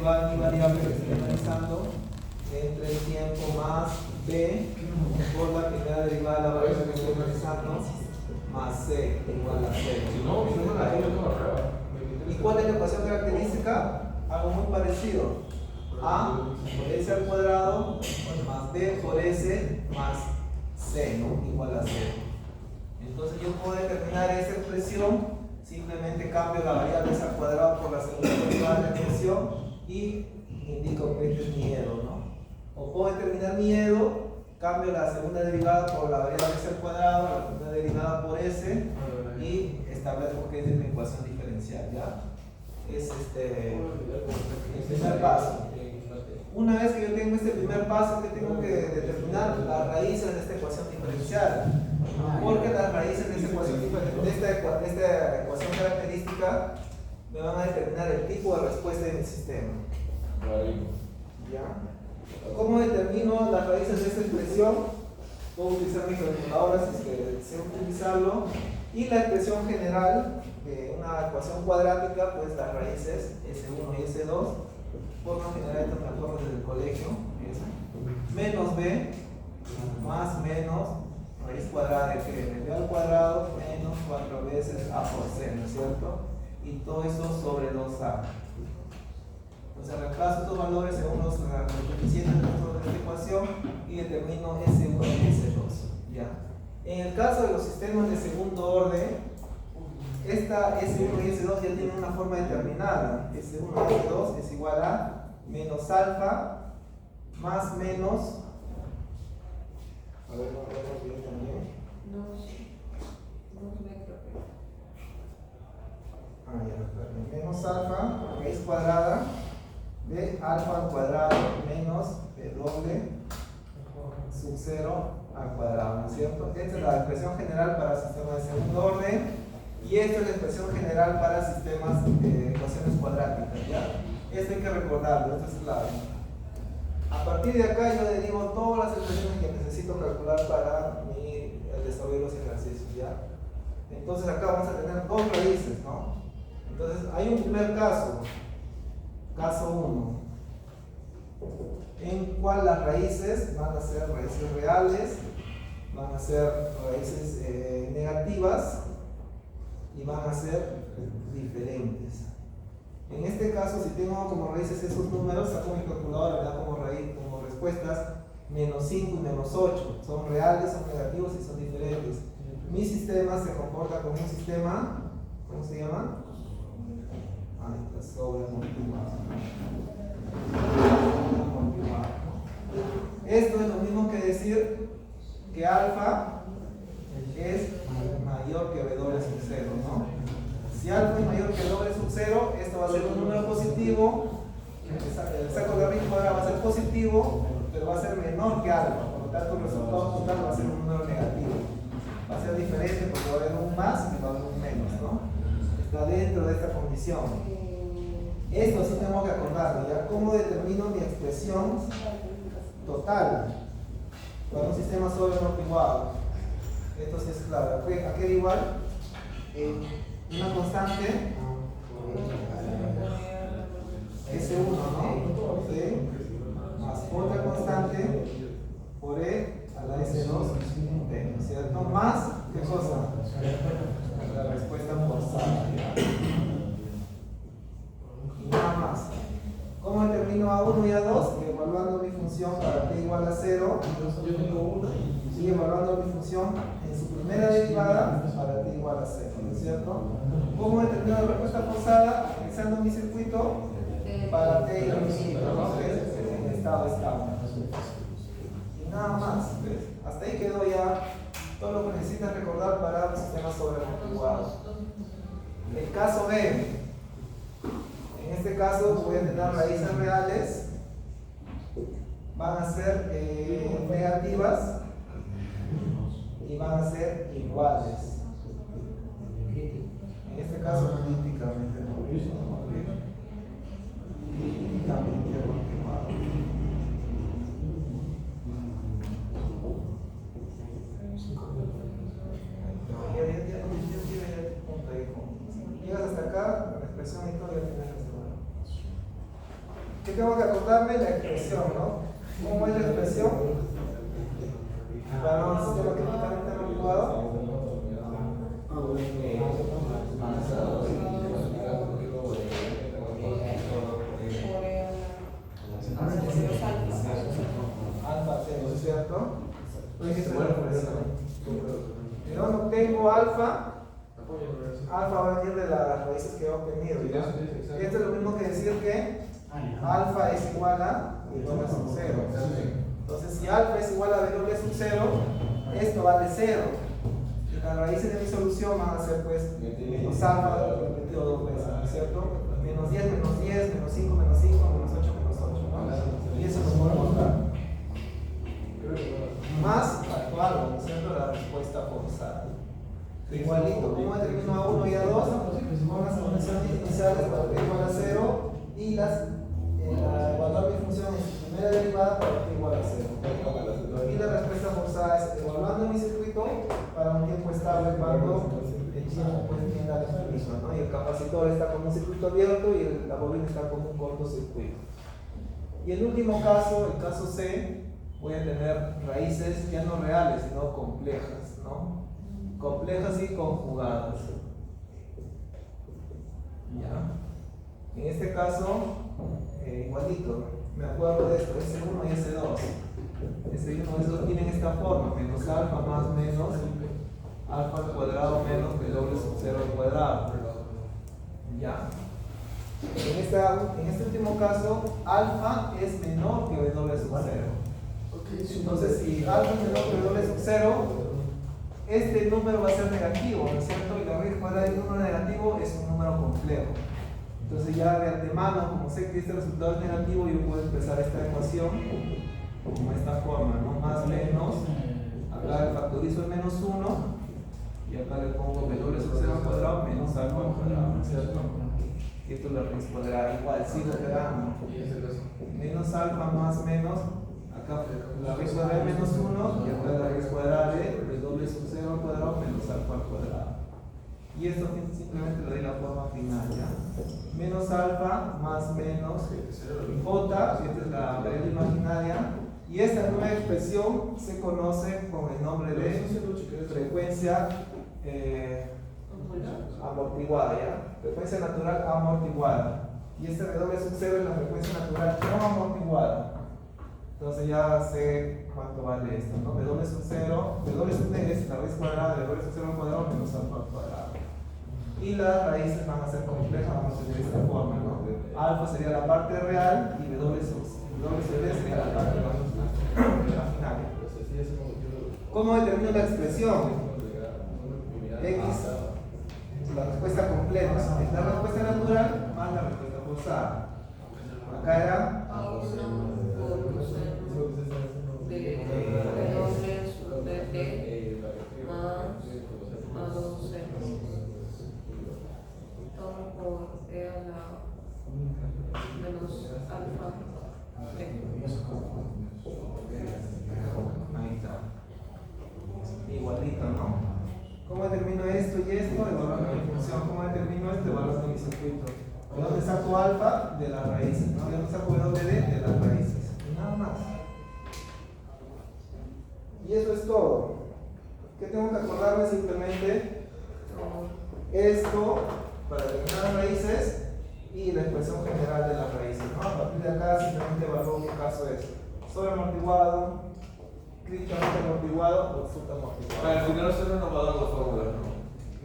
derivada de mi variable que estoy analizando entre el tiempo más b por la primera derivada de la variable que estoy analizando más c igual a 0. ¿Y cuál es la ecuación característica? Algo muy parecido. A por s al cuadrado más b por s más c, ¿no? Igual a 0. Entonces yo puedo determinar esa expresión, simplemente cambio la variable s al cuadrado por la segunda derivada de la expresión y indico que este es mi EDO, ¿no? O puedo determinar mi EDO, cambio la segunda derivada por la variable s al cuadrado, la segunda derivada por s y establezco que es mi ecuación diferencial, ¿ya? Es el primer paso. Una vez que yo tengo este primer paso, que tengo que determinar las raíces de esta ecuación diferencial, porque las raíces de esta ecuación característica me van a determinar el tipo de respuesta de mi sistema. ¿Ya? ¿Cómo determino las raíces de esta expresión? Puedo utilizar mi calculadora si es que deseo utilizarlo, y la expresión general de una ecuación cuadrática, pues las raíces S1 y S2, por lo general esto me acuerdo desde el colegio, es menos b más menos raíz cuadrada de que de b al cuadrado menos 4 veces a por c, ¿no es cierto? Y todo eso sobre 2a. Entonces reemplazo estos valores según los coeficientes de esta ecuación y determino S1 y S2. ¿Ya? En el caso de los sistemas de segundo orden, esta S1 y S2 ya tienen una forma determinada. S1 y S2 es igual a menos alfa más menos. A ver, no bien también. Ya, menos alfa, raíz cuadrada de alfa al cuadrado menos b doble sub 0 al cuadrado, ¿no es cierto? Esta es la expresión general para sistemas de segundo orden y esta es la expresión general para sistemas de ecuaciones cuadráticas, ¿ya? Esto hay que recordarlo, esto es clave. A partir de acá yo derivo todas las expresiones que necesito calcular para el desarrollo de los ejercicios, ¿ya? Entonces acá vamos a tener dos raíces, ¿no? Entonces hay un primer caso, caso 1, en cual las raíces van a ser raíces reales, van a ser raíces negativas y van a ser diferentes. En este caso, si tengo como raíces esos números, saco mi calculadora, me da como raíz, como respuestas menos 5 y menos 8. Son reales, son negativos y son diferentes. Mi sistema se comporta como un sistema, ¿cómo se llama? Está sobreamortiguado. Esto es lo mismo que decir que alfa es mayor que b doble sub 0, ¿no? Si alfa es mayor que b doble sub 0, esto va a ser un número positivo, el saco de raíz cuadrada va a ser positivo, pero va a ser menor que alfa, por lo tanto el resultado total va a ser un número negativo. Va a ser diferente porque va a haber un más y va a haber un menos, ¿no? Está dentro de esta condición. Esto sí tengo que acordarlo, ¿ya? ¿Cómo determino mi expresión total para un sistema sobreamortiguado? Esto sí es claro. ¿A qué era igual? Una constante S1, ¿no? C más otra constante por E a la S2, T, ¿no es cierto? Más, ¿qué cosa? La respuesta forzada. Y nada más. ¿Cómo determino A1 y A2? Evaluando mi función para t igual a 0 y evaluando mi función en su primera derivada para t igual a 0, ¿no es cierto? ¿Cómo determino la respuesta forzada? Analizando mi circuito para t igual a 0, ¿no? Que es en estado estable. Y nada más. Hasta ahí quedó ya todo lo que necesitas recordar para un sistema sobreamortiguado. El caso B. En este caso voy a tener raíces reales, van a ser negativas y van a ser iguales. En este caso críticamente amortiguado. Llegas hasta acá, la expresión y todo ya tienes resuelto. ¿Qué tengo que acordarme? La expresión, ¿no? ¿Cómo es la expresión? Para un sistema críticamente amortiguado. Alfa, ¿no es cierto? Yo no tengo alfa. Alfa va a venir de las raíces que he obtenido. ¿Ya? Esto es lo mismo que decir que alfa es igual a b doble sub 0. Entonces, si alfa es igual a b doble sub 0, esto vale 0. Y las raíces de mi solución van a ser pues menos alfa repetido dos veces, ¿no es cierto? Menos 10, menos 10, menos 5, menos 5, menos 8, menos 8, ¿no? Y eso nos puede mostrar. Más actual, ¿no es cierto? La respuesta forzada. Igualito, como determino a 1 y a 2 con las condiciones iniciales para t igual a 0 y evaluar mi función en su primera derivada para t igual a 0. Y la respuesta forzada es evaluando mi circuito para un tiempo estable cuando el tiempo pues tienda a la misma, ¿no? Y el capacitor está como un circuito abierto y la bobina está como un cortocircuito. Y el último caso, el caso C, voy a tener raíces ya no reales, sino complejas, ¿no? Complejas y conjugadas. ¿Ya? En este caso, igualito, me acuerdo de esto, S1 y S2. S1 y S2 tienen esta forma, menos alfa más menos alfa al cuadrado menos b doble sub 0 al cuadrado. ¿Ya? En este último caso, alfa es menor que b doble sub 0. Entonces, si alfa es menor que b doble sub 0, este número va a ser negativo, ¿no es cierto? Y la raíz cuadrada de un número negativo es un número complejo. Entonces ya de antemano, como sé que este resultado es negativo, yo puedo expresar esta ecuación como esta forma, ¿no? Más menos, acá le factorizo el menos 1 y acá le pongo b doble sub 0 al cuadrado menos alfa al cuadrado, ¿no es cierto? Y esto es la raíz cuadrada, igual, sigo pegando. Menos alfa más menos, acá la raíz cuadrada de menos 1 y acá la raíz cuadrada de b doble sub 0 al cuadrado menos alfa al cuadrado. Y esto simplemente le doy la forma final, ¿ya? Menos alfa más menos j, esta es la variable imaginaria, y esta nueva expresión se conoce con el nombre de frecuencia amortiguada, ¿ya? Frecuencia natural amortiguada. Y este b doble sub 0 es la frecuencia natural no amortiguada. Entonces ya sé cuánto vale esto, ¿no? B doble sub 0, B doble sub D es la raíz cuadrada de B doble sub 0 al cuadrado menos alfa al cuadrado. Y las raíces van a ser complejas, vamos a tener esta forma, ¿no? Alfa sería la parte real y B doble sub D sería la parte imaginaria. ¿Cómo determino la expresión? X, la respuesta completa, es la respuesta natural más la respuesta forzada. Acá era igualito, ¿no? ¿Cómo determino esto y esto? Evaluando mi función. ¿Cómo determino esto? Evaluando mi circuito. ¿De dónde saco alfa? De las raíces, ¿no? ¿De dónde saco W? De las raíces. Y nada más. Y eso es todo. ¿Qué tengo que acordarme? Simplemente esto para determinar raíces y la expresión general de las raíces, ¿no? A partir de acá simplemente evalúo qué caso es sobreamortiguado, críticamente amortiguado o subamortiguado. Para el final solo nos va a dar la fórmula,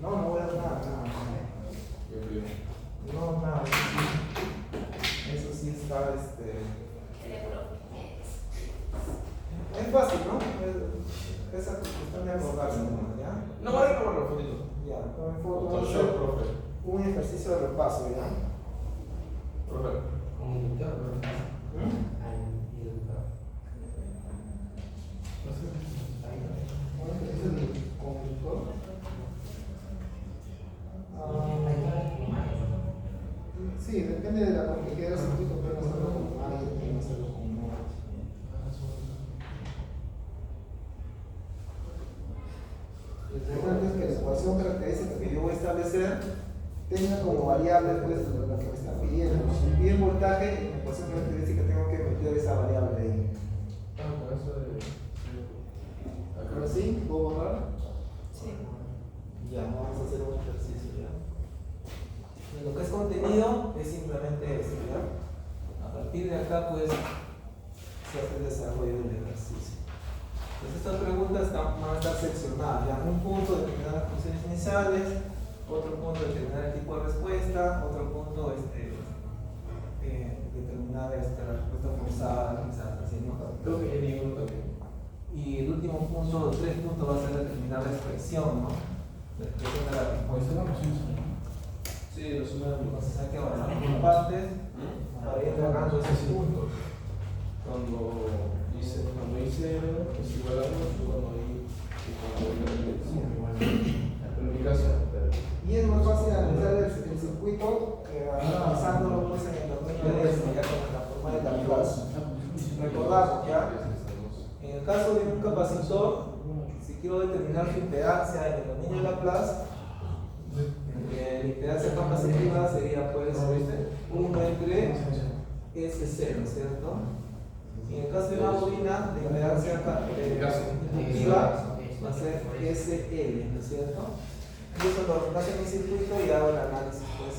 ¿no? No voy a dar nada. No, nada. Eso sí está, es fácil, ¿no? Esa cuestión de acordarse, ¿ya? No va a renovar los fotito. Ya, vamos a hacer un ejercicio de repaso, ¿ya? Profe. Sí, depende de la complejidad del circuito, pueden hacerlo con A y pueden hacerlo con no. Lo importante es que la ecuación característica que yo voy a establecer tenga como variable pues lo que me está pidiendo. Si me piden voltaje, en la ecuación característica tengo que meter esa variable ahí. Con eso de. ¿Ahora sí? ¿Puedo borrar? Sí. Ya, vamos a hacer un ejercicio ya. Y lo que es contenido es simplemente esto, ¿ya? A partir de acá pues se hace el desarrollo del ejercicio. Entonces estas preguntas van a estar seccionadas, ya. Un punto determinar las funciones iniciales, otro punto determinar el tipo de respuesta, otro punto determinar la respuesta forzada, quizás así, ¿no? Creo que hay ninguno también. Y el último punto, 3 puntos, va a ser determinar la expresión, ¿no? La expresión de la respuesta. Sí, lo sumamos. Entonces hay que avanzar por partes para ir logrando esos puntos. Cuando hice M es igual a 8, cuando en mi caso. Y es más fácil analizar el circuito analizándolo pues en el dominio de esto, ya con la forma de Laplace. Recordamos ya, en el caso de un capacitor, si quiero determinar su impedancia en el dominio de Laplace, la impedancia capacitiva sería pues 1 entre S0, ¿cierto? Y en el caso de una bobina, la impedancia inductiva va a ser SL, ¿no es cierto? Y eso lo hace en mi circuito y hago el análisis pues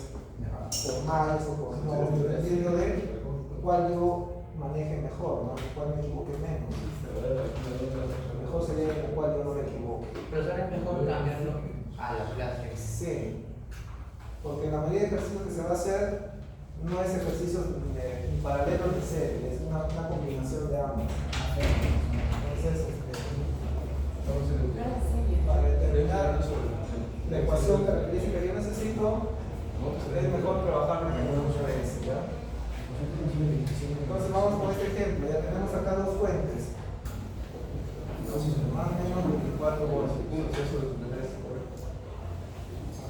por más o por no, dependiendo de cuál yo maneje mejor, ¿no? Cuál me equivoque menos. Lo mejor sería en el cual yo no me equivoque. Pero ahora es mejor cambiarlo a la clase. Sí, porque la mayoría de ejercicios que se va a hacer no es ejercicio ni paralelo ni serie, es una combinación de ambos. Entonces, para determinar la ecuación característica que yo necesito, es mejor trabajar en el número S, ¿ya? Entonces vamos con este ejemplo, ya tenemos acá dos fuentes. Más o menos 24 voltios.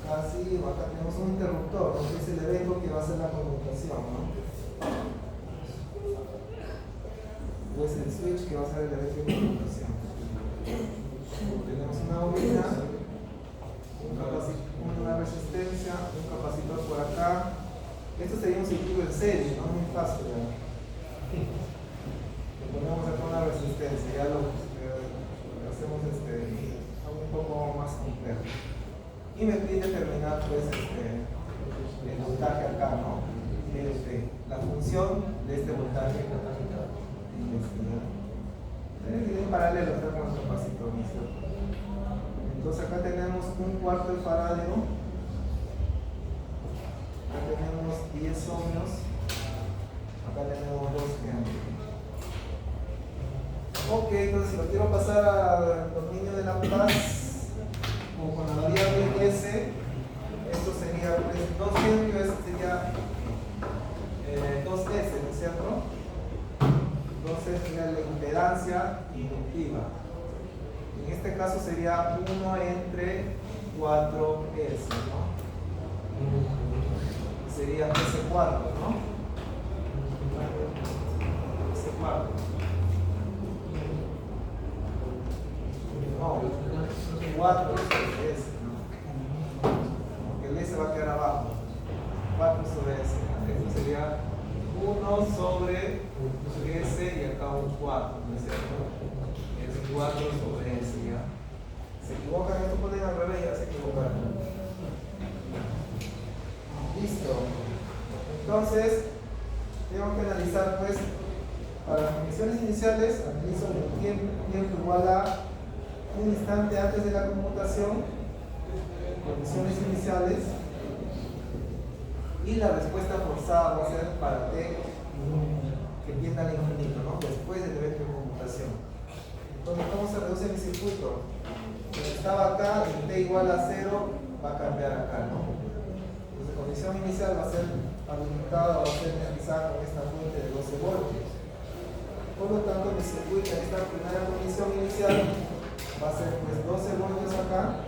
Acá sí, acá tenemos un interruptor, que es el evento que va a hacer la conmutación, ¿no? O es el switch que va a hacer el evento de conmutación. Tenemos una bobina, una resistencia, un capacitor por acá. Esto sería un circuito en serie, ¿no? Muy fácil, ¿ya? Le ponemos acá una resistencia, ya lo hacemos un poco más complejo. Y me pide determinar pues el voltaje acá, ¿no? La función de este voltaje en paralelo está con el capacitor, ¿no es cierto? Entonces acá tenemos un cuarto de faradio, acá tenemos 10 ohmios, acá tenemos 2 amperes. Ok, entonces si lo quiero pasar al dominio de Laplace o con la variable S, esto sería pues 2 amperes, esto sería 2S, ¿no es cierto? Entonces sería la impedancia inductiva. En este caso sería 1 entre 4S, ¿no? Sería S cuarto, ¿no? S cuarto. No, 4 sobre S, ¿no? Porque el S va a quedar abajo. 4 sobre S. Esto sería 1 sobre S y acá un 4, ¿no es cierto? Es 4 sobre S, ¿ya? Se equivocan, esto ponen al revés, ya se equivocaron. Listo. Entonces, tengo que analizar, pues, para las condiciones iniciales, analizo el tiempo igual a un instante antes de la conmutación, condiciones iniciales, y la respuesta forzada va a ser para T que tienda al infinito, ¿no? Después del evento de conmutación. Entonces, ¿cómo se reduce mi circuito? Estaba acá, el T igual a 0 va a cambiar acá, ¿no? Entonces, la condición inicial va a ser alimentada, va a ser energizada con esta fuente de 12 voltios. Por lo tanto, mi circuito en esta primera condición inicial va a ser pues 12 voltios acá.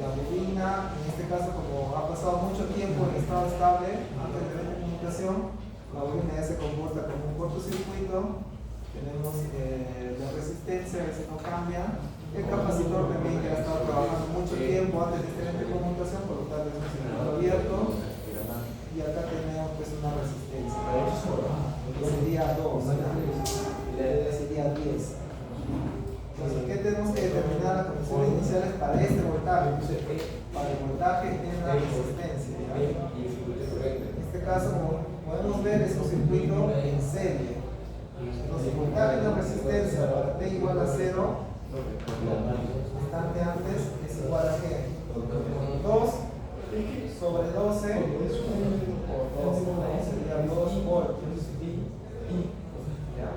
La bobina, en este caso, como ha pasado mucho tiempo en estado estable antes de la conmutación, la bobina ya se comporta como un cortocircuito. Tenemos la resistencia que no cambia, El capacitor también ya ha estado trabajando mucho tiempo antes de tener esta conmutación, por lo tanto es un circuito abierto. Y acá tenemos pues una resistencia. Que sería 2, sería 10. Entonces, ¿qué tenemos que determinar las condiciones iniciales para este voltaje? Para el voltaje tiene una resistencia. ¿Ya? En este caso, como podemos ver, es un circuito en serie. Entonces, el voltaje de la resistencia para T igual a 0, instante antes, es igual a ¿qué? 2 sobre 12 por 2, sería 2 voltios. ¿Ya?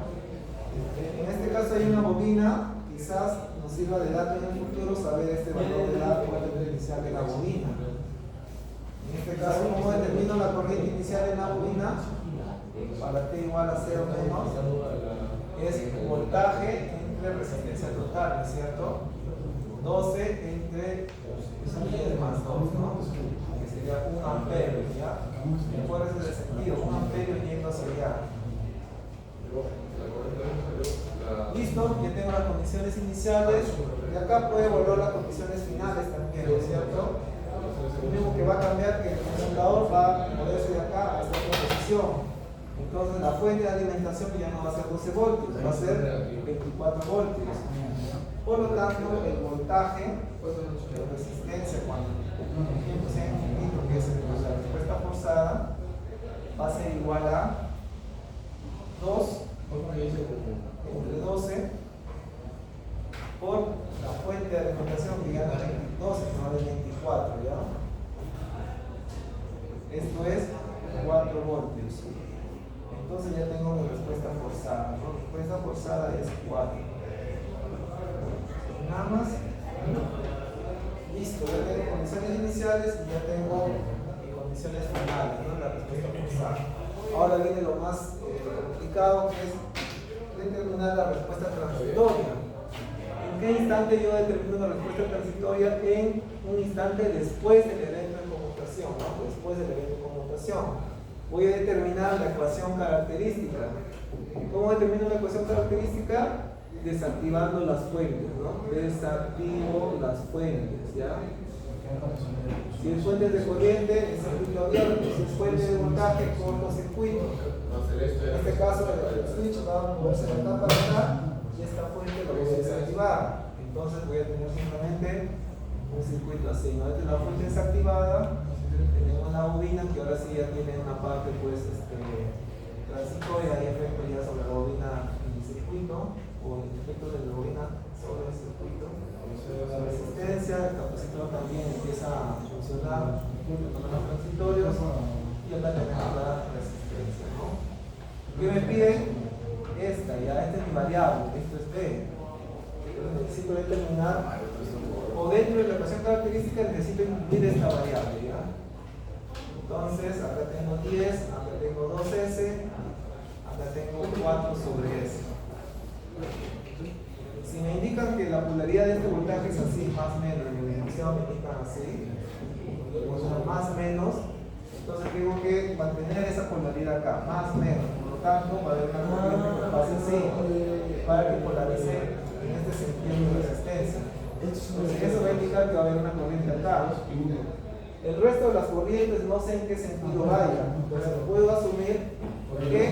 En este caso hay una bobina, quizás nos sirva de dato en el futuro saber este valor de la corriente inicial de la bobina. En este caso, ¿cómo determino la corriente inicial en la bobina? Para T igual a 0 menos, es voltaje entre resistencia total, ¿no es cierto? 12 entre 10 más 2, ¿no? Que sería 1 amperio, ¿ya? Recuerden el sentido, 1 amperio yendo hacia allá. Listo, ya tengo las condiciones iniciales y acá puedo evaluar las condiciones finales también, ¿no es cierto? Lo único que va a cambiar es que el conmutador va a moverse de acá a esta otra posición. Entonces la fuente de alimentación ya no va a ser 12 voltios, va a ser 24 voltios. Por lo tanto, el voltaje de resistencia cuando el tiempo sea infinito, que es la respuesta forzada, va a ser igual a 2 entre 12 por la fuente de alimentación que ya no es 12, sino es 24, ¿ya? Esto es 4 voltios. Entonces ya tengo mi respuesta forzada, ¿no? Mi respuesta forzada es 4. Nada más. Listo, ya tengo condiciones iniciales y ya tengo condiciones finales, ¿no? La respuesta forzada. Ahora viene lo más complicado, que es determinar la respuesta transitoria. ¿En qué instante yo determino la respuesta transitoria? En un instante después del evento de conmutación, ¿no? Después del evento de conmutación. Voy a determinar la ecuación característica. ¿Cómo determino la ecuación característica? Desactivando las fuentes, ¿no? Desactivo las fuentes, ¿ya? Si es fuente de corriente, es circuito abierto. Si es fuente de voltaje, cortocircuito. En este caso, el switch va a moverse de acá para acá y esta fuente lo voy a desactivar. Entonces voy a tener simplemente un circuito así, ¿no? Esta es la fuente desactivada. Tenemos una bobina que ahora sí ya tiene una parte pues transitoria y efecto ya sobre la bobina en el circuito o el efecto de la bobina sobre el circuito. La resistencia, el capacitor también empieza a funcionar con los transitorios y acá tenemos la resistencia, ¿no? ¿Qué me pide? Esta es mi variable, esto es B. Necesito determinar, o dentro de la ecuación característica necesito incluir esta variable, ¿ya? Entonces, acá tengo 10, acá tengo 2S, acá tengo 4 sobre S. Si me indican que la polaridad de este voltaje es así, más o menos, en el enunciado me indican así, o sea, más o menos, entonces tengo que mantener esa polaridad acá, más o menos. Por lo tanto, va a haber una corriente que pase así, para que polarice en este sentido de resistencia. Entonces, eso va a indicar que va a haber una corriente acá. El resto de las corrientes no sé en qué sentido vaya, pero puedo asumir que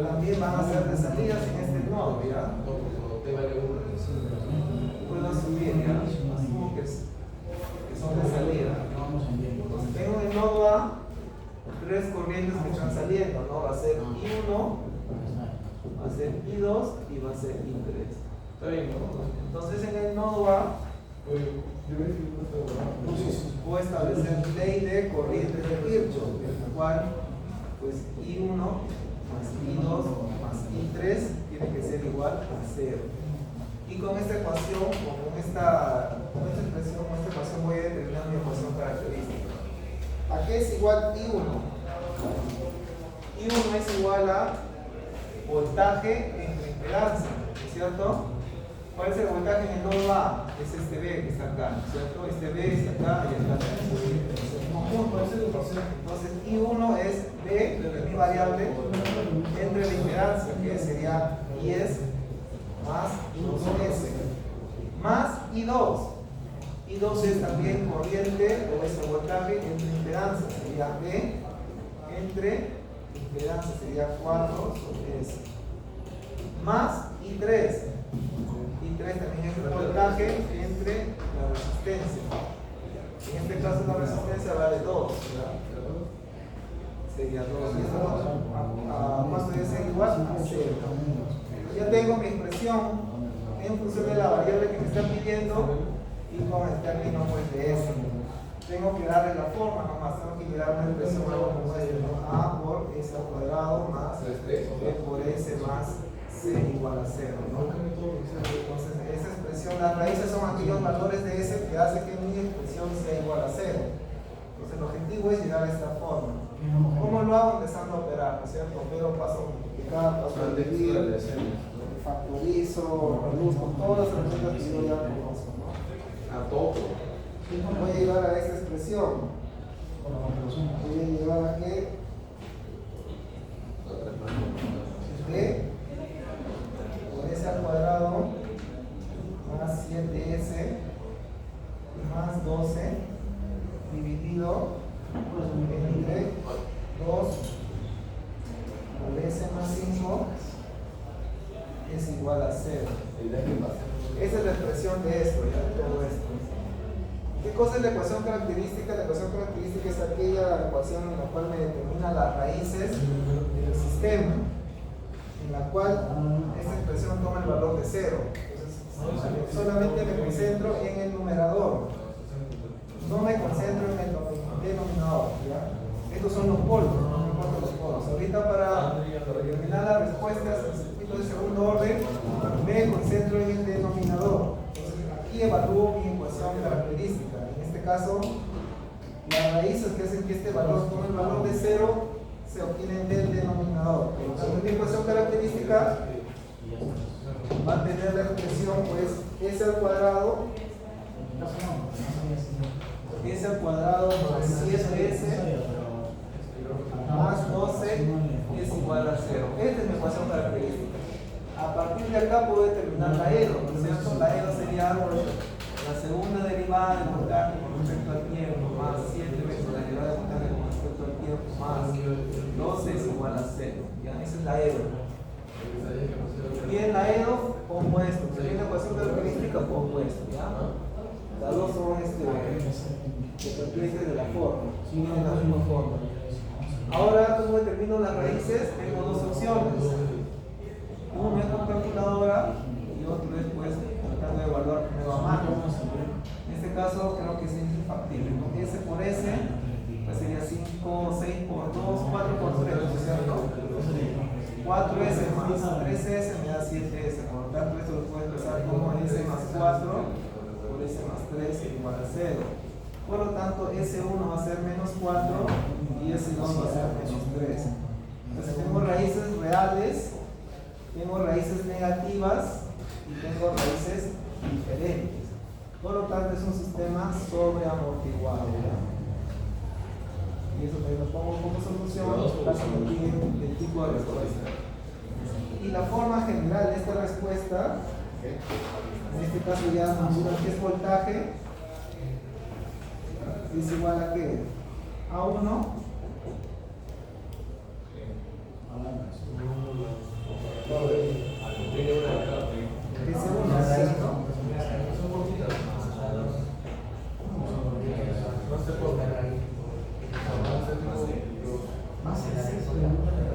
también van a ser de salidas en este nodo, ¿ya? Puedo asumir, ¿ya? Asumo que son de salida. Entonces tengo en el nodo A 3 corrientes que están saliendo, ¿no? Va a ser I1, va a ser I2 y va a ser I3. Está bien, ¿no? Entonces en el nodo A puedo establecer ley de corrientes de Kirchhoff, en la cual pues I1 más I2 más I3 tiene que ser igual a 0. Y con esta ecuación, con esta expresión, con esta ecuación voy a determinar mi ecuación característica. ¿A qué es igual I1? I1 es igual a voltaje entre impedancia, ¿no es cierto? ¿Cuál es el voltaje en el nodo A? Es este B que está acá, ¿no es cierto? Este B está acá y acá está en conjunto. Entonces I1 es B, que es mi variable, entre la impedancia, que sería 10 más 2S, más I2. I2 es también corriente o ese voltaje entre impedancia, sería B entre impedancia, sería 4 sobre S. Más I3. I3 también es el voltaje entre la resistencia. En este caso la resistencia vale 2. Sería 2. ¿Y esto a cuánto debe ser igual? A 0. Ya tengo mi expresión en función de la variable que me están pidiendo y con el término pues de S. Tengo que darle la forma nomás, tengo que llegar a una expresión algo como esto, ¿no? A por S al cuadrado más B por S más C igual a 0, ¿no? Entonces esa expresión, las raíces son aquellos valores de S que hacen que mi expresión sea igual a 0. Entonces el objetivo es llegar a esta forma. ¿Cómo lo hago? Empezando a operar, ¿no es cierto? Pero paso a multiplicar, paso a dividir, factorizo, reduzco, todas las herramientas que yo ya conozco, ¿no? A todo. Voy a llegar a esta expresión. Voy a llegar a que B por S al cuadrado más 7S más 12 dividido entre 2 por S más 5 es igual a 0. Esa es la expresión de esto, ya de todo esto. ¿Qué cosa es la ecuación característica? La ecuación característica es aquella ecuación en la cual me determina las raíces del sistema, en la cual esta expresión toma el valor de 0. Entonces, solamente me concentro en el numerador, no me concentro en el denominador, ¿ya? Estos son los polos, no me importan los polos. Ahorita para determinar las respuestas en circuito de segundo orden, me concentro en el denominador. Entonces, aquí evalúo mi ecuación característica. En este caso, las raíces que hacen que este valor tome el valor de 0 se obtienen del denominador. Por lo tanto, mi ecuación característica va a tener la expresión pues S al cuadrado más 7S más 12 es igual a 0. Esta es mi ecuación característica. A partir de acá puedo determinar la EDO, ¿no es cierto? La EDO sería la segunda derivada del voltaje con respecto al tiempo más 7 veces la derivada del voltaje con respecto al tiempo más 12 es igual a 0. ¿Ya? Esa es la EDO. Y en la EDO pongo esto. Si hay una ecuación característica, pongo esto. ¿Ya? Las dos son características de la forma. Tienen la misma forma. Ahora, ¿cómo determino las raíces? Tengo dos opciones. Uno es con calculadora y otro es pues tratando de evaluar primero a mano. En este caso creo que sí es infactible, ¿no? S por S pues sería 5, 6 por 2, 4 por 3, ¿no es cierto? 4S más 3S me da 7S, por lo tanto esto lo puedo expresar como S más 4 por S más 3 igual a 0. Por lo tanto S1 va a ser menos 4 y S2 va a ser menos 3. Entonces tengo raíces reales, tengo raíces negativas y tengo raíces diferentes. Por lo tanto es un sistema sobreamortiguado. Y eso me lo pongo como solución para que me piden el tipo de respuesta. Y la forma general de esta respuesta, en este caso ya mencionan que es voltaje, es igual a ¿qué? A 1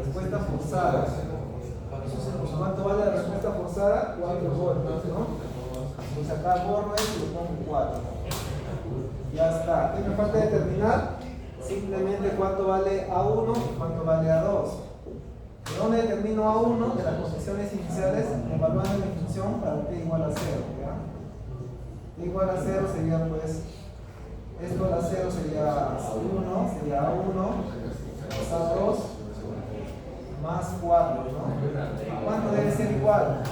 respuesta forzada. ¿Cuánto vale la respuesta forzada? 4 voltios, ¿no? Voy a sacar borro y lo pongo 4. Ya está. ¿Qué me falta determinar? Simplemente cuánto vale A1 y cuánto vale A2. ¿De dónde determino A1? De las posiciones iniciales, evaluando mi función para t igual a 0. ¿Ya? T igual a 0 sería pues, esto a 0 sería A1, sería A1, más A2, más 4, ¿no? ¿Cuánto debe ser igual?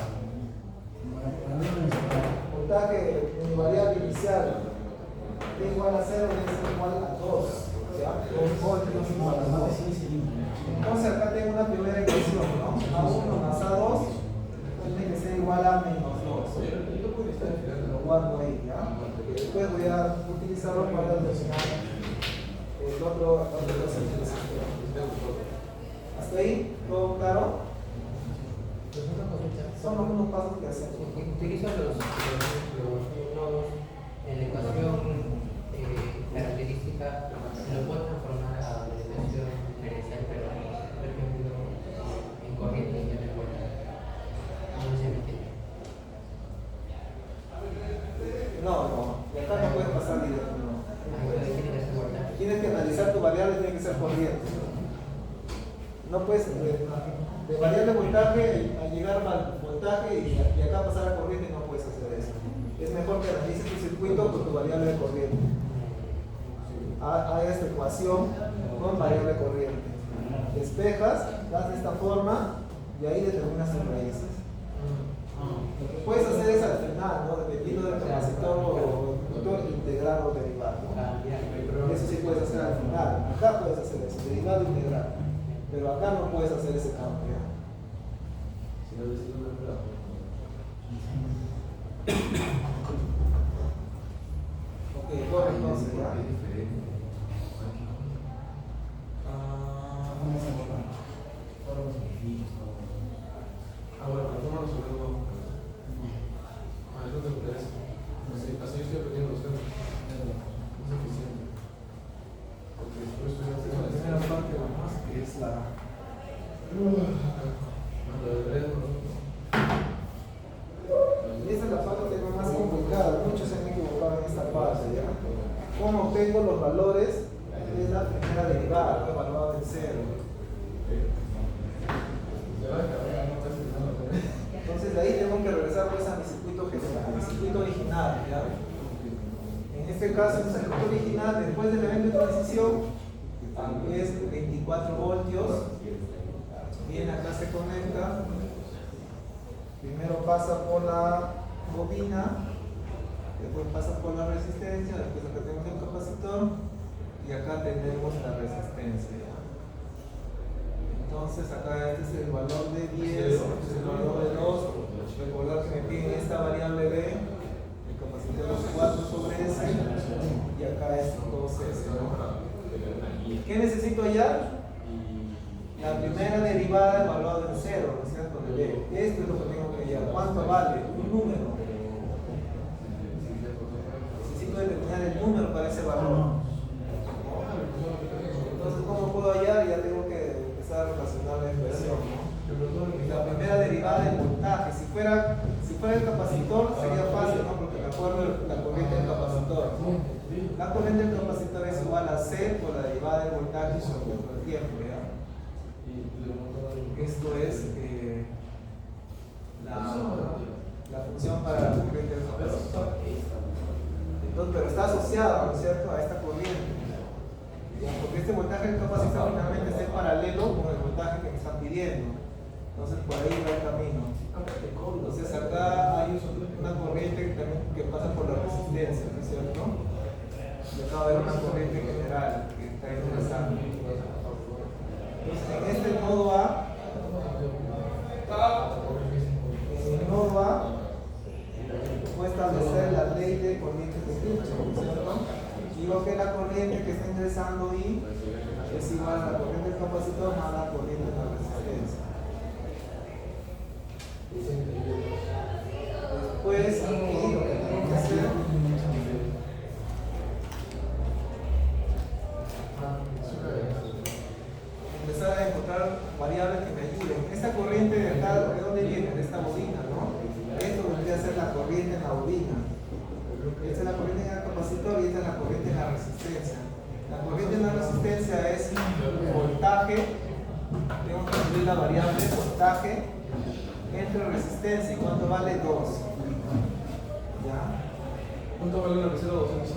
Voltaje de mi variable inicial, t igual a 0 debe ser igual a 2. ¿Ya? 2 voltios igual a 2. Entonces acá tengo una primera ecuación, ¿no? A1 más A2 tiene que ser igual a menos 2. Lo guardo ahí. voy a utilizarlo para determinar el otro concepto del sistema. ¿Hasta ahí? ¿Todo claro? Pues una consulta. Son algunos pasos que hacemos. Utilizo los nodos en la ecuación característica, lo puedo transformar a la ecuación diferencial, pero por ejemplo en corriente y en vuelta. No se me entiende. No, de acá no puedes pasar directo. No. Entonces tiene que ser vuelta. Tienes que analizar tu variable, tiene que ser corriente. No puedes de variable voltaje a llegar al voltaje y acá pasar a corriente, no puedes hacer eso. Es mejor que analices tu circuito con tu variable de corriente. Hagas esta ecuación con variable corriente. Despejas, das de esta forma y ahí determinas tus raíces. Lo que puedes hacer es al final, ¿no? Dependiendo del capacitor o inductor, integrar o derivar, ¿no? Eso sí puedes hacer al final. Acá puedes hacer eso, derivar o integrar. Pero acá no puedes hacer ese cambio. Ok, bueno, entonces ya. Vamos a borrar. Bueno, vamos a ver uno. Eso te interesa. Así yo estoy aprendiendo los temas. Es suficiente. Porque después estoy La haciendo primera parte nomás, que es la... Y esta es la parte que es más complicada. Muchos se han equivocado en esta parte, ¿ya? ¿Cómo obtengo los valores de la primera derivada, evaluada en cero? Entonces de ahí tengo que regresar pues a mi circuito general, a mi circuito original, ¿ya? En este caso, el circuito original, después del evento de transición, es 24 voltios. Viene acá, se conecta. Primero pasa por la bobina, después pasa por la resistencia, después acá tenemos el capacitor y acá tenemos la resistencia. Entonces acá este es el valor de 10, este es el valor de 2. Recordar que me piden esta variable B, el capacitor es 4 sobre S y acá es 2S, ¿no? ¿Qué necesito hallar? La primera derivada evaluada en 0, ¿no es cierto? De B. Esto es lo que tengo que hallar. ¿Cuánto vale? Un número. Necesito determinar el número para ese valor. Entonces, ¿cómo puedo hallar? Ya tengo que empezar a relacionar la expresión, ¿no? La primera derivada del voltaje. Si fuera el capacitor, sería fácil, ¿no? Porque me acuerdo de la corriente del capacitor. La corriente del capacitor es igual a C por la derivada del voltaje sobre el tiempo, ¿ya? Esto es la función para la corriente del capacitor. Entonces, pero está asociado, ¿no es cierto?, a esta corriente. Porque este voltaje del capacitor finalmente está en paralelo con el voltaje que me están pidiendo. Entonces por ahí va el camino. Entonces acá hay una corriente que pasa por la resistencia, ¿no es cierto? Y acá va a haber una corriente general que está interesante. Entonces en este nodo A, voy a establecer la ley de corrientes de Kirchhoff, ¿no es cierto? Digo que la corriente que está ingresando ahí es igual a la corriente del capacitor más la corriente de la resistencia. Después, aquí lo que tengo que hacer empezar a encontrar variables que me ayuden. Esta corriente de acá, ¿de dónde viene? De esta bobina, ¿no? Esto vendría a ser la corriente en la bobina. Esta es la corriente en el capacitor y esta es la corriente en la resistencia. La corriente en la resistencia es voltaje. Tengo que incluir la variable voltaje entre resistencia. ¿Y cuánto vale? 2. ¿Ya? ¿Cuánto vale la reserva 200?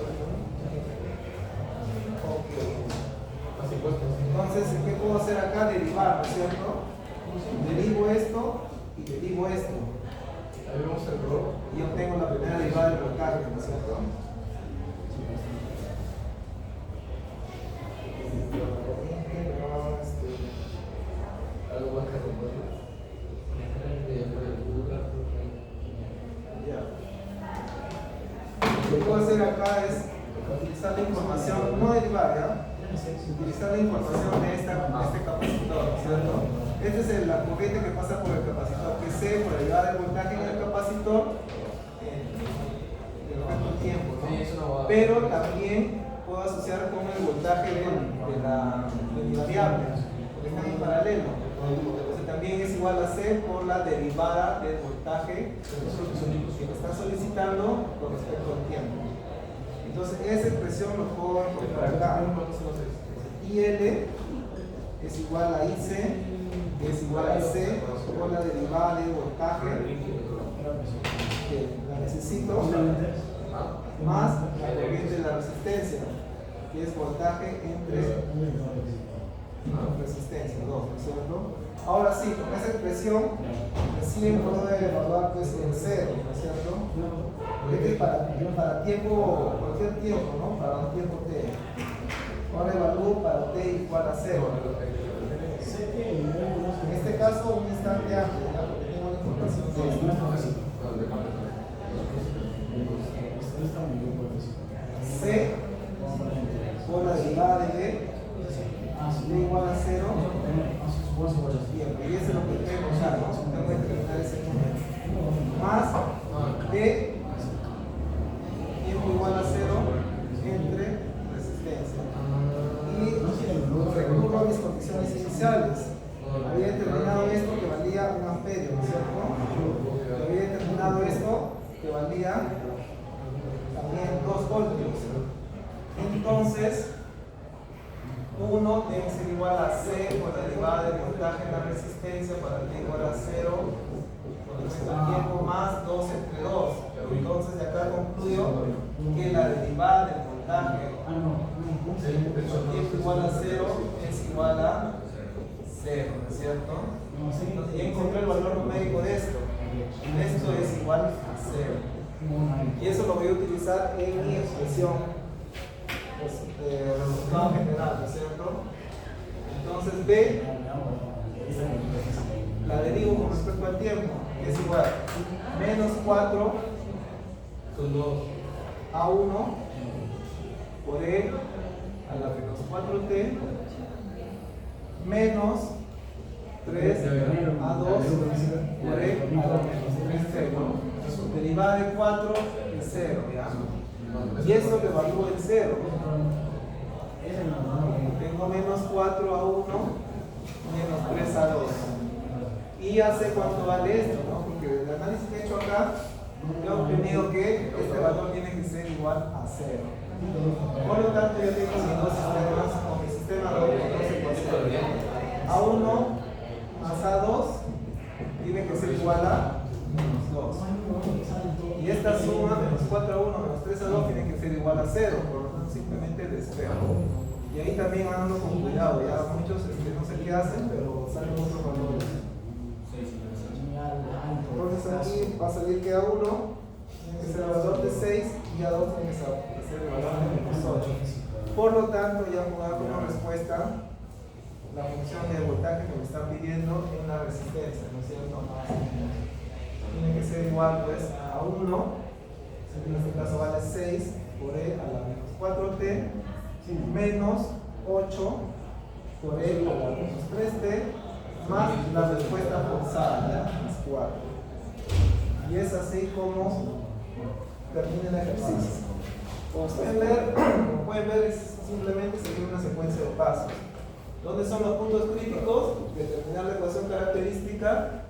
Ok. Así cuesta. Entonces, ¿qué puedo hacer acá? Derivar, ¿no es cierto? Derivo esto y derivo esto. Ahí vemos el color. Y obtengo la primera derivada del voltaje, ¿no es cierto? Algo más que romperlo. Lo que puedo hacer acá es utilizar la información de este capacitor, ¿cierto? Esta es la corriente que pasa por el capacitor, que C por la derivada del voltaje en el capacitor en el tiempo, ¿no? Pero también puedo asociar con el voltaje de la variable, porque están en paralelo. Entonces también es igual a C por la derivada del voltaje que me está solicitando con respecto al tiempo. Entonces esa expresión lo puedo encontrar acá. IL es igual a IC, que es igual a C por la derivada del voltaje que la necesito, más la corriente de la resistencia, que es voltaje entre resistencia, 2, ¿no es cierto? Ahora sí, con esa expresión recién puedo evaluar pues el cero, ¿no es cierto? Este es para tiempo, cualquier tiempo, ¿no? Para un tiempo t. Ahora evalúo para t igual a 0. En este caso un instante antes, ¿ya? Porque tengo la información de esto. C por la derivada de d igual a 0 tiempo, y eso es lo que tengo que usar, ¿no? Tengo que determinar ese número más d tiempo igual a 0 entre resistencia, y recurro a mis condiciones iniciales. Había determinado esto que valía 1 amperio, ¿no es cierto? Había determinado esto que valía también 2 voltios. Entonces 1 debe ser igual a C por la derivada del voltaje en la resistencia para t igual a 0 con respecto al tiempo más 2 entre 2. Entonces de acá concluyo que la derivada del voltaje con tiempo igual a 0 es igual a 0, ¿no es cierto? Entonces ya encontré el valor numérico de esto. Esto es igual a 0. Y eso lo voy a utilizar en mi expresión resultado general, ¿no es cierto? Entonces B la derivo con respecto al tiempo, que es igual menos 4 a 1 por E a la menos 4t menos 3 a 2 por E a la menos 3t, ¿no? Derivada de 4 es 0, ¿ya? Y esto le evalúo en 0. Tengo menos 4 a 1, menos 3 a 2. Y ya sé cuánto vale esto, ¿no? Porque el análisis que he hecho acá, he obtenido que este valor tiene que ser igual a 0. Por lo tanto, yo tengo mis dos sistemas, o mi sistema de dos ecuaciones. A1 más A2 tiene que ser igual a menos 2. Y esta suma, menos 4 a 1, menos 3 a 2, tiene que ser igual a 0, por lo tanto simplemente despejo. Y ahí también ando con cuidado, ya muchos no sé qué hacen, pero salen otros valores. Entonces aquí va a salir que A1 tiene que ser el valor de 6 y A2 tiene que ser el valor de menos 8. Por lo tanto, ya puedo dar como respuesta la función de voltaje que me están pidiendo en la resistencia, ¿no es cierto? Tiene que ser igual pues a 1, en este caso vale 6 por E a la menos 4t, menos 8 por E a la menos 3t, más la respuesta forzada, ¿ya? Más 4. Y es así como termina el ejercicio. Como pueden ver, es simplemente seguir una secuencia de pasos. ¿Dónde son los puntos críticos? Determinar la ecuación característica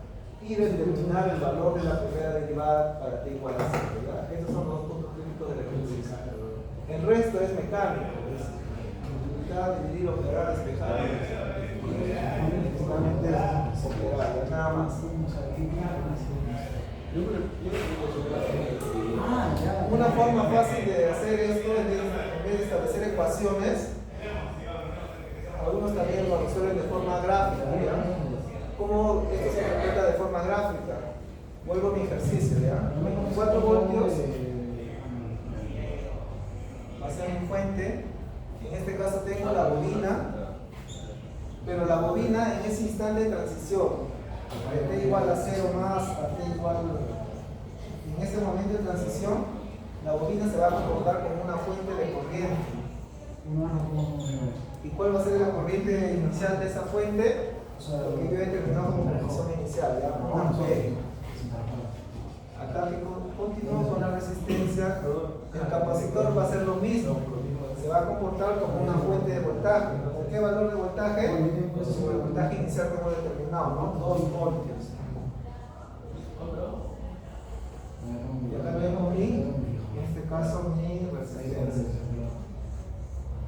y determinar el valor de la primera derivada para t igual a 0. Estos son los puntos críticos del ejercicio. El resto es mecánico, es multiplicar, dividir, operar, despejar, y solamente operar, nada más. Una forma fácil de hacer esto es en vez de establecer ecuaciones, algunos también lo resuelven de forma gráfica, ¿ya? ¿Cómo esto se interpreta de forma gráfica? Vuelvo a mi ejercicio, ¿ya? 4 voltios hacia mi fuente. En este caso tengo la bobina, pero la bobina en ese instante de transición, de t igual a 0 más a t igual a... En este momento de transición, la bobina se va a comportar como una fuente de corriente. ¿Y cuál va a ser la corriente inicial de esa fuente? Porque yo he determinado como condición inicial, ya, un amperio. Acá que continúo con la resistencia, el capacitor va a hacer lo mismo, se va a comportar como una fuente de voltaje. ¿Con qué valor de voltaje? Pues con el voltaje inicial que hemos determinado, ¿no? 2 voltios. Y acá vemos en este caso, mi resistencia.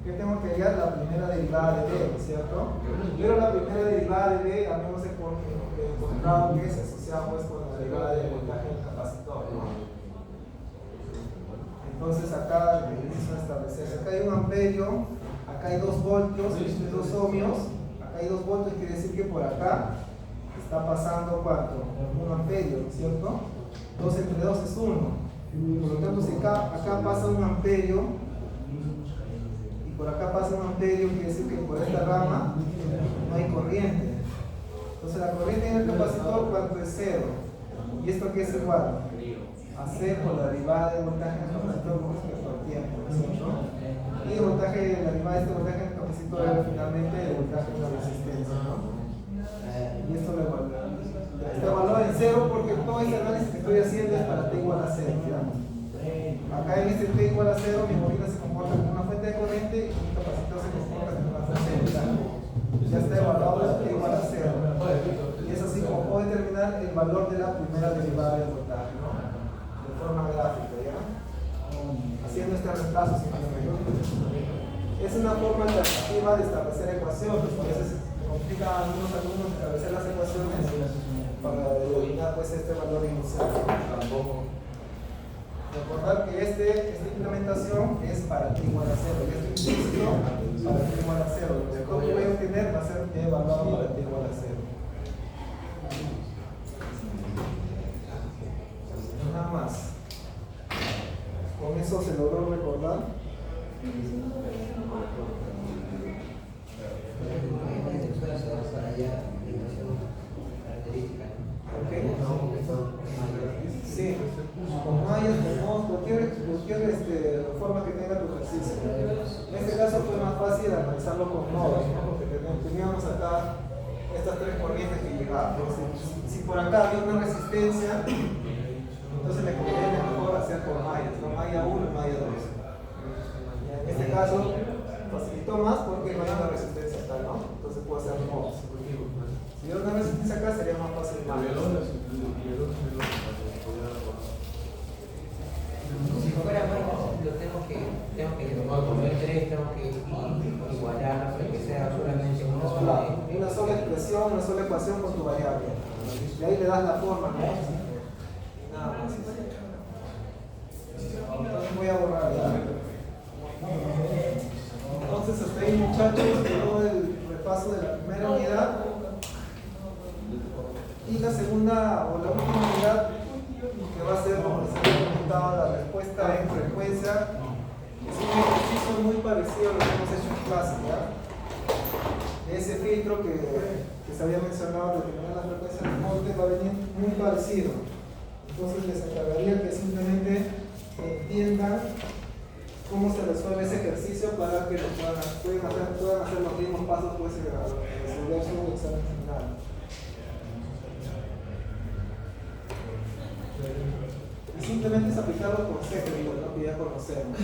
¿Qué tengo que hallar? La primera derivada de B, ¿no es cierto? Pero la primera derivada de B, habíamos encontrado que se asociaba pues con la derivada del voltaje del capacitor, ¿no? Entonces acá empiezo a establecerse. Acá hay un amperio, acá hay 2 voltios, 2 ohmios, acá hay 2 voltios, quiere decir que por acá está pasando ¿cuánto? 1 amperio, ¿no es cierto? 2 entre 2 es 1. Por lo tanto, si acá pasa 1 amperio, por acá pasa un amperio, quiere decir que por esta rama no hay corriente. Entonces la corriente en el capacitor, ¿cuánto es? 0. ¿Y esto qué es igual? A C por la derivada del voltaje en el capacitor con respecto al tiempo, ¿no es cierto? Y el voltaje, la derivada de este voltaje en el capacitor es finalmente el voltaje de la resistencia, ¿no? Y esto lo evalúa en 0 porque todo ese análisis que estoy haciendo es para T igual a 0, ¿ya? Acá en este T igual a 0, mi bobina se comporta como una fuente de corriente y mi capacitor se comporta como una fuente de voltaje. Ya está evaluado el T igual a 0. Y es así como puedo determinar el valor de la primera derivada del voltaje, ¿no? De forma gráfica, ¿ya? Haciendo este reemplazo simplemente. Es una forma alternativa de establecer ecuaciones. A veces complica a algunos alumnos establecer las ecuaciones para determinar pues este valor inicial. Tampoco. Recordar que esta implementación es para T igual a 0, y esto implícito para T igual a 0. Lo que voy a obtener va a ser T evaluado para T igual a 0. Nada más. Con eso se logró recordar. Sí, con mallas, con cualquier forma que tenga tu ejercicio. En este caso fue más fácil analizarlo con nodos, ¿no? Porque teníamos acá estas 3 corrientes que llegaban. Si por acá había una resistencia, entonces me conviene mejor hacer por mallas, ¿no? Malla 1 y malla 2. En este caso facilitó más porque no hay una resistencia acá, ¿no? Entonces puedo hacer nodos. Si hubiera una resistencia acá sería más fácil mallas. Si fuera bueno, yo tengo que poner 3, tengo que igualar para que sea solamente una sola expresión, una sola ecuación con tu variable. Y ahí le das la forma, ¿no? Nada más. Entonces voy a borrar ya. Entonces hasta ahí, muchachos, todo el repaso de la primera unidad. Y la segunda o la última unidad, que va a ser, como les había comentado, la respuesta en frecuencia. Es un ejercicio muy parecido a lo que hemos hecho en clase, ¿ya? Ese filtro que se había mencionado de determinar la frecuencia del corte va a venir muy parecido. Entonces les encargaría que simplemente entiendan cómo se resuelve ese ejercicio para que lo puedan hacer los mismos pasos pues, al resolver su examen final. Y simplemente es aplicar los conceptos, ¿no? Que ya conocemos.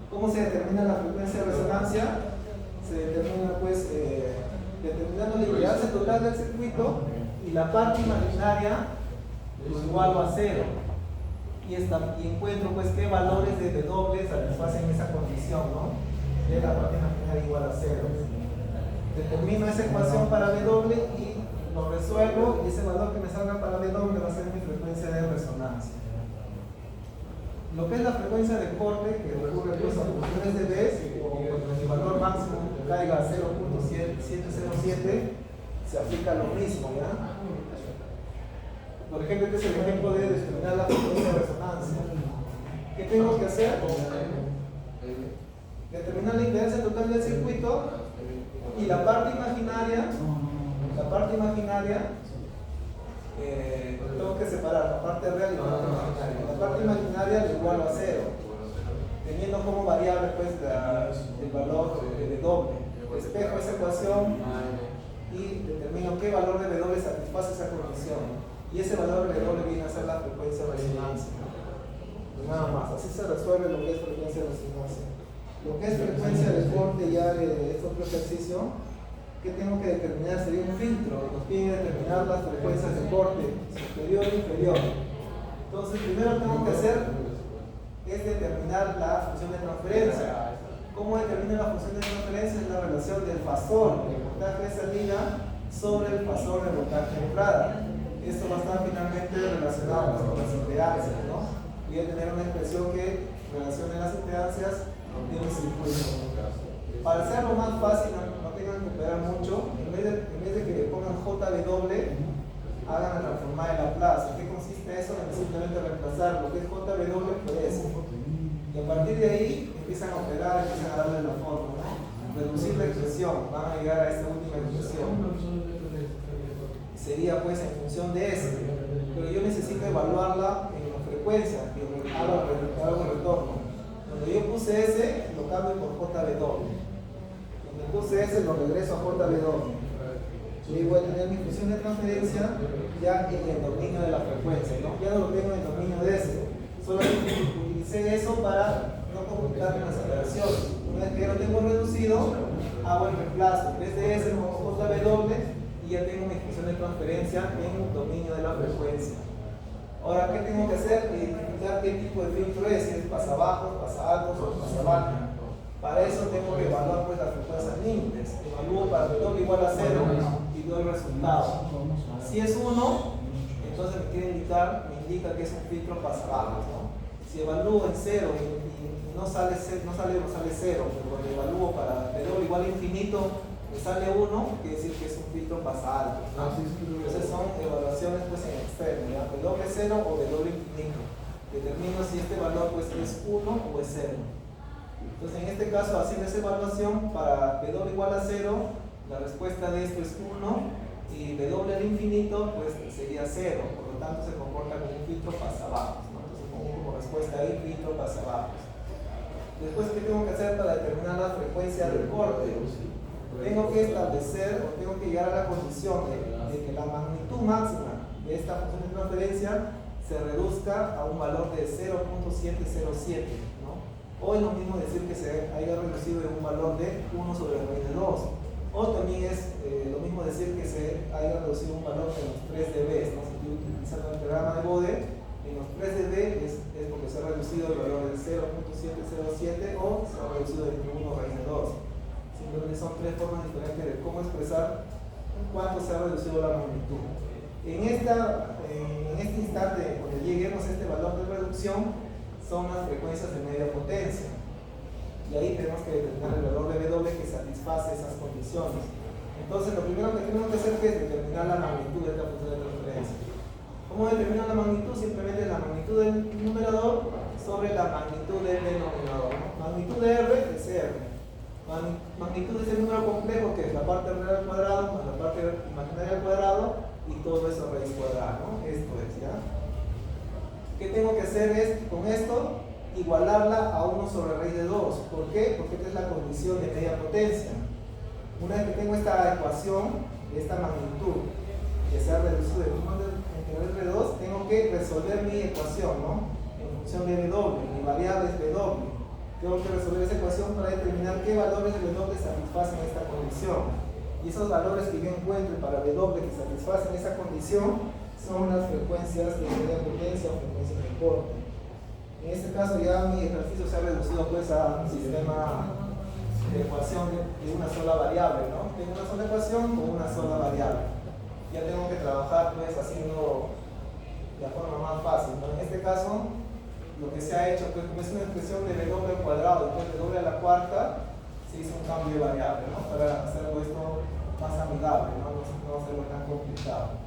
¿Cómo se determina la frecuencia de resonancia? Se determina pues determinando la impedancia total del circuito y la parte imaginaria lo igualo a 0. Y encuentro pues qué valores de W satisfacen esa condición, ¿no? De la parte imaginaria igual a 0. Determino esa ecuación para W y lo resuelvo, y ese valor que me salga para W va a ser mi frecuencia de resonancia. Lo que es la frecuencia de corte, que recurre pues a funciones de B, o cuando el valor máximo caiga a 0.707, se aplica lo mismo, ¿ya? Por ejemplo, este es el ejemplo de determinar la frecuencia de resonancia. ¿Qué tengo que hacer? Determinar la impedancia total del circuito y la parte imaginaria, tengo que separar la parte real y la parte imaginaria. La parte imaginaria lo igual a 0. teniendo como variable pues el valor de W. Despejo esa ecuación y determino qué valor de W satisface esa condición. Y ese valor de W viene a ser la frecuencia de resonancia. Nada más, así se resuelve lo que es frecuencia de resonancia. Lo que es frecuencia de corte ya de este otro ejercicio, que tengo que determinar sería un filtro. Nos piden determinar las frecuencias de corte superior e inferior. Entonces, primero tengo que hacer es determinar la función de transferencia. ¿Cómo determina la función de transferencia? Es la relación del fasor del voltaje de salida sobre el fasor del voltaje de entrada. Esto va a estar finalmente relacionado con las impedancias, ¿no? Voy a tener una expresión que relacione las impedancias de un circuito. Para hacerlo más fácil, no tengan que operar mucho, en vez de que le pongan JW, hagan la transformada de Laplace. ¿En qué consiste eso? En simplemente reemplazar lo que es JW por S. Y a partir de ahí empiezan a operar, empiezan a darle la forma, ¿no? Reducir la expresión, van a llegar a esta última expresión. Sería pues en función de S. Pero yo necesito evaluarla en la frecuencia, que hago el retorno. Donde yo puse S, lo cambio por JW. Donde puse S, lo regreso a JW. Y voy a tener mi función de transferencia ya en el dominio de la frecuencia, ¿no? Ya no lo tengo en el dominio de S. Solamente utilicé eso para no complicarme las operaciones. Una vez que ya lo tengo reducido, hago el reemplazo. En vez de S, lo pongo JW y ya tengo mi función de transferencia en el dominio de la frecuencia. Ahora, ¿qué tengo que hacer? Identificar qué tipo de filtro es, si es pasabajos, pasaltos o pasabajas. Para eso tengo que evaluar pues las frecuencias límites. Evalúo para que W igual a 0 y doy el resultado. Si es 1, entonces me indica que es un filtro pasabajos, ¿no? Si evalúo en 0 y no sale 0, pero cuando evalúo para W igual a infinito, me sale 1, quiere decir que es un filtro pasalto, ¿no? Entonces son evaluaciones pues en externo, ¿ya? W0 o W infinito. Determino si este valor pues es 1 o es 0. Entonces en este caso, haciendo esa evaluación para W igual a 0, la respuesta de esto es 1 y W al infinito pues sería 0, por lo tanto se comporta como un filtro pasabajos, ¿no? Entonces pongo como respuesta ahí filtro pasabajos. Después, ¿qué tengo que hacer para determinar la frecuencia del corte? Tengo que establecer o tengo que llegar a la condición de que la magnitud máxima de esta función de transferencia se reduzca a un valor de 0.707, ¿no? O es lo mismo decir que se haya reducido en un valor de 1 sobre raíz de 2. O también es lo mismo decir que se haya reducido un valor de los 3 dB, ¿no? Si estoy utilizando el programa de Bode, en los 3 dB es porque se ha reducido el valor de 0.707 o se ha reducido de 1 raíz de 2. Simplemente son tres formas diferentes de cómo expresar cuánto se ha reducido la magnitud. En este instante, cuando lleguemos a este valor de reducción, son las frecuencias de media potencia. Y ahí tenemos que determinar el valor de W que satisface esas condiciones. Entonces, lo primero que tenemos que hacer es determinar la magnitud de esta función de transferencia. ¿Cómo determino la magnitud? Simplemente la magnitud del numerador sobre la magnitud del denominador, ¿no? Magnitud de R es R. Magnitud es el número complejo que es la parte real al cuadrado más la parte imaginaria al cuadrado y todo eso raíz cuadrada, ¿no? Esto es, ¿ya? ¿Qué tengo que hacer es, con esto, igualarla a 1 sobre raíz de 2? ¿Por qué? Porque esta es la condición de media potencia. Una vez que tengo esta ecuación, esta magnitud, que se ha reducido de 1 entre raíz de 2, tengo que resolver mi ecuación, ¿no? En función de W, mi variable es W. Tengo que resolver esa ecuación para determinar qué valores de W satisfacen esta condición. Y esos valores que yo encuentre para W que satisfacen esa condición son las frecuencias de media potencia o frecuencias de corte. En este caso ya mi ejercicio se ha reducido pues a un sistema de ecuación de una sola variable, ¿no? Tengo una sola ecuación con una sola variable. Ya tengo que trabajar pues haciendo de la forma más fácil, ¿no? En este caso lo que se ha hecho, pues como es una expresión de W al cuadrado, después de W a la cuarta, se hizo un cambio de variable, ¿no? Para hacerlo esto más amigable, ¿no? No hacerlo tan complicado.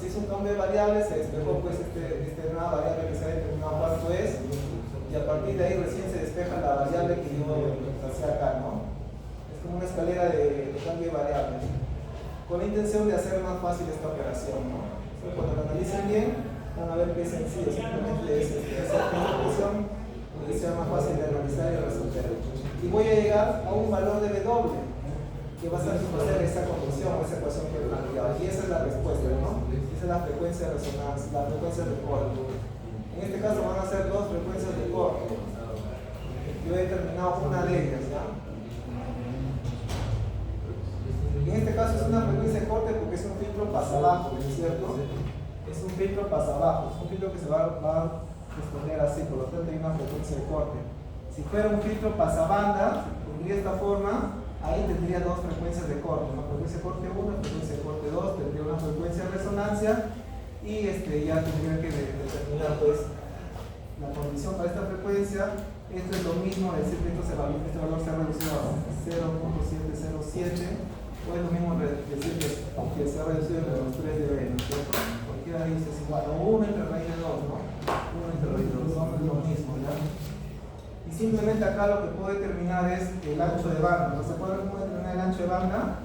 Se hizo un cambio de variable, se despejó pues esta nueva variable que se ha determinado cuánto es, y a partir de ahí recién se despeja la variable que yo tracé acá, ¿no? Es como una escalera de cambio de variables, con la intención de hacer más fácil esta operación, ¿no? Entonces, cuando lo analicen bien, van a ver que es sencillo, simplemente es hacer una expresión y sea más fácil de analizar y resolver. Y voy a llegar a un valor de W, que va a satisfacer esa condición, esa ecuación que he planteado. Y esa es la respuesta, ¿no? Esa es la frecuencia de resonancia, la frecuencia de corte. En este caso van a ser dos frecuencias de corte. Yo he determinado una de ellas, ¿ya? Y en este caso es una frecuencia de corte porque es un filtro pasabajo, ¿no es cierto? Es un filtro pasabajo, es un filtro que se va a responder así, por lo tanto hay una frecuencia de corte. Si fuera un filtro pasabanda, tendría esta forma, ahí tendría dos frecuencias de corte, una frecuencia de corte 1, una frecuencia de corte 2, tendría una frecuencia de resonancia y ya tendría que determinar pues la condición para esta frecuencia. Esto es lo mismo, decir que este valor se ha reducido a 0.707, o es lo mismo decir que se ha reducido entre los 3 de B, ¿no es cierto? Cualquiera de ellos es igual, o 1 entre raíz de 2, ¿no? 1 entre raíz de 2, son lo mismo, ¿ya? Y simplemente acá lo que puedo determinar es el ancho de banda. ¿No se acuerdan cómo determinar el ancho de banda?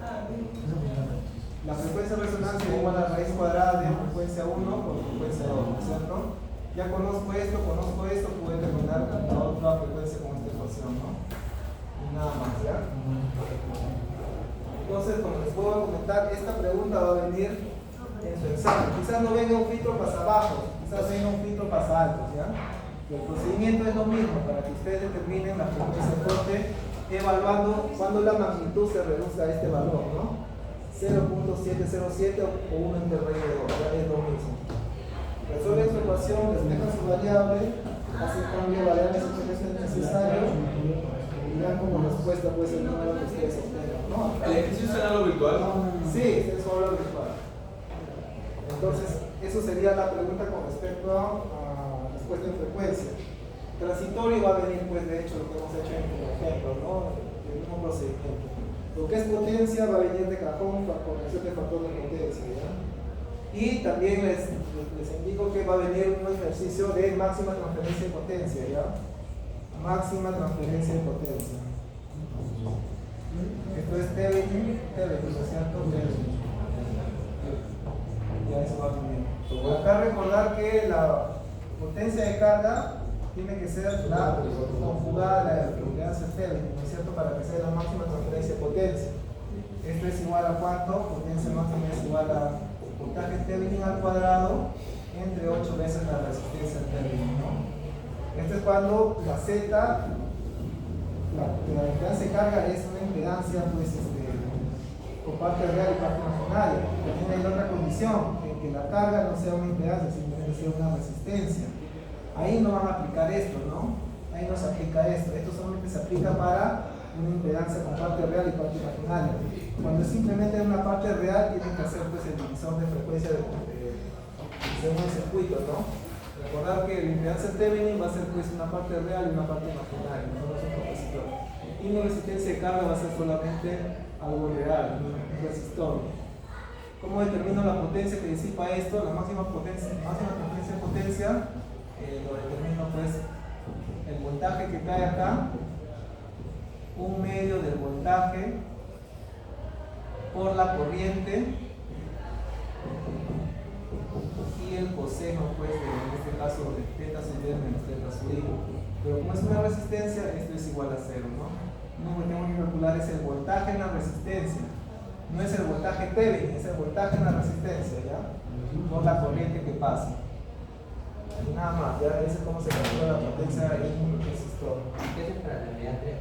La frecuencia de resonancia es igual a la raíz cuadrada de frecuencia 1 por frecuencia 2, ¿no es cierto? Ya conozco esto, puedo determinar la otra frecuencia con esta ecuación, ¿no? Y nada más, ¿ya? Entonces, como les puedo comentar, esta pregunta va a venir en su examen. Quizás no venga un filtro pasa abajo, quizás venga un filtro pasa alto, ¿ya? El procedimiento es lo mismo para que ustedes determinen la frecuencia de corte evaluando cuando la magnitud se reduce a este valor, ¿no? 0.707 o 1 entre raíz de 2, ya es lo mismo. Resuelven su ecuación, despejan su variable, hacen cambio de variables si es necesario y dan como respuesta pues el número que ustedes obtengan, ¿no? ¿El ejercicio será lo virtual? Sí, es solo virtual. Entonces, eso sería la pregunta con respecto a respuesta en frecuencia. Transitorio va a venir, pues, de hecho, lo que hemos hecho en el ejemplo, ¿no? El mismo procedimiento. Lo que es potencia va a venir de cajón con corrección de factor de potencia, ¿ya? Y también les indico que va a venir un ejercicio de máxima transferencia de potencia, ¿ya? Máxima transferencia de potencia. Esto es Thevenin, ¿no es cierto? Thevenin. Ya eso va bien. Acá recordar que la potencia de carga tiene que ser la conjugada de la impedancia Thevenin, ¿no es cierto? Para que sea la máxima transferencia de potencia. Esto es igual a ¿cuánto? Potencia máxima es igual a voltaje Thevenin al cuadrado entre 8 veces la resistencia Thevenin, ¿no? Esto es cuando la Z, la impedancia de carga es una impedancia, pues, por parte real y parte imaginaria. También hay otra condición, en que la carga no sea una impedancia, simplemente sea una resistencia. Ahí no van a aplicar esto, ¿no? Ahí no se aplica esto. Esto solamente se aplica para una impedancia con parte real y parte imaginaria. Cuando simplemente es una parte real, tienen que hacer pues el divisor de frecuencia según el circuito, ¿no? Recordar que la impedancia Thevenin va a ser pues una parte real y una parte imaginaria, no es un capacitor. Y la resistencia de carga va a ser solamente algo real, un resistor. ¿Cómo determino la potencia que disipa esto? La máxima transferencia de potencia lo determino pues el voltaje que cae acá, un medio del voltaje por la corriente y el coseno pues en este caso de θ sub d menos θ sub i. Pero como es una resistencia, esto es igual a 0, ¿no? Lo que tengo que calcular es el voltaje en la resistencia. No es el voltaje Thevenin, es el voltaje en la resistencia, ¿ya? No la corriente que pasa. Y nada más, ya ese es cómo se calcula la potencia en un resistor. ¿Qué es para la unidad 3?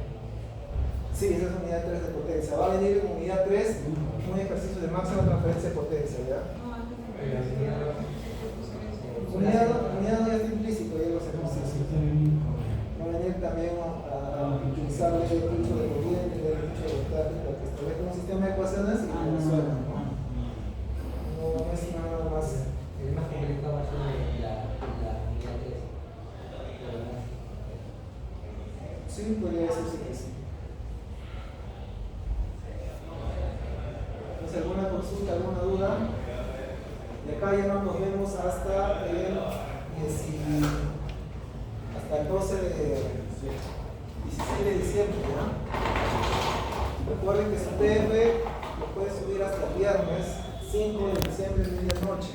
Sí, esa es unidad 3 de potencia. Va a venir en unidad 3 un ejercicio de máxima transferencia de potencia, ¿ya? Unidad no ya está implícito, ya los ejercicios. Va a venir también a utilizar el hecho de corriente, el hecho de voltaje, para que establezca un sistema de ecuaciones y lo resuelvan, ¿no? No es nada más. Es más complicado eso de la unidad 3. Sí, podría decirse que sí. ¿Tienes alguna consulta, alguna duda? Y acá ya no nos vemos hasta el 16 de diciembre, ¿ya? Recuerden que su TF lo puede subir hasta el viernes 5 de diciembre, medianoche.